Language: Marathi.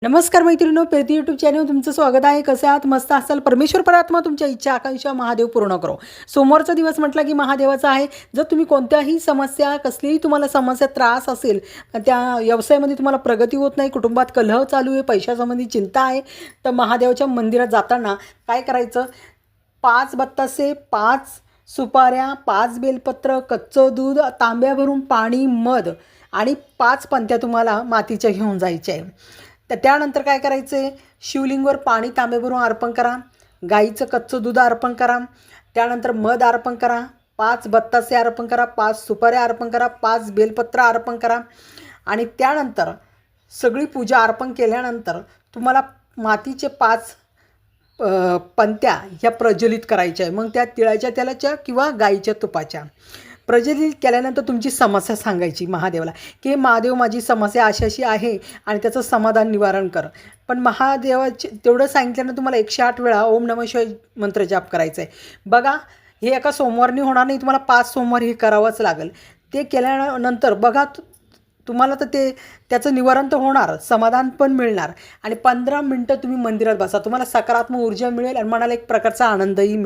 नमस्कार मैत्रिणींनो, प्रीती यूट्यूब चॅनल तुमचं स्वागत आहे. कसे आहात? मस्त असाल. परमेश्वर परमात्मा तुमच्या इच्छा आकांक्षा महादेव पूर्ण करो. सोमवारचा दिवस म्हटला की महादेवाचा आहे. जर तुम्ही कोणत्याही समस्या, कसलीही तुम्हाला समस्या, त्रास असेल, त्या व्यवसायामध्ये तुम्हाला प्रगती होत नाही, कुटुंबात कलह चालू आहे, पैशासंबंधी चिंता आहे, तर महादेवाच्या मंदिरात जाताना काय करायचं? 5 बत्तासे, 5 सुपाऱ्या, 5 बेलपत्र, कच्चं दूध, तांब्या भरून पाणी, मध आणि 5 पंत्या तुम्हाला मातीच्या घेऊन जायच्या आहे. तर त्यानंतर काय करायचं आहे? शिवलिंगवर पाणी तांबे भरून अर्पण करा, गाईचं कच्चं दूध अर्पण करा, त्यानंतर मध अर्पण करा, 5 बत्तासे अर्पण करा, 5 सुपाऱ्या अर्पण करा, 5 बेलपत्र अर्पण करा आणि त्यानंतर सगळी पूजा अर्पण केल्यानंतर तुम्हाला मातीचे 5 पंत्या ह्या प्रज्वलित करायच्या आहे. मग त्या तिळाच्या तेलाच्या किंवा गाईच्या तुपाच्या प्रज्वलित केल्यानंतर तुमची समस्या सांगायची महादेवाला, की महादेव माझी समस्या अशी आहे आणि त्याचं समाधान निवारण कर. पण महादेवाचे तेवढं सांगितल्यानं तुम्हाला 108 वेळा ओम नमः शिवाय मंत्र जाप करायचा आहे. बघा, हे एका सोमवारनी होणार नाही, तुम्हाला 5 सोमवार हे करावंच लागेल. ते केल्यानंतर बघा तुम्हाला तर त्याचं निवारण तर होणार, समाधान पण मिळणार आणि 15 मिनटं तुम्ही मंदिरात बसा. तुम्हाला सकारात्मक ऊर्जा मिळेल आणि मनाला एक प्रकारचा आनंदही मिळेल.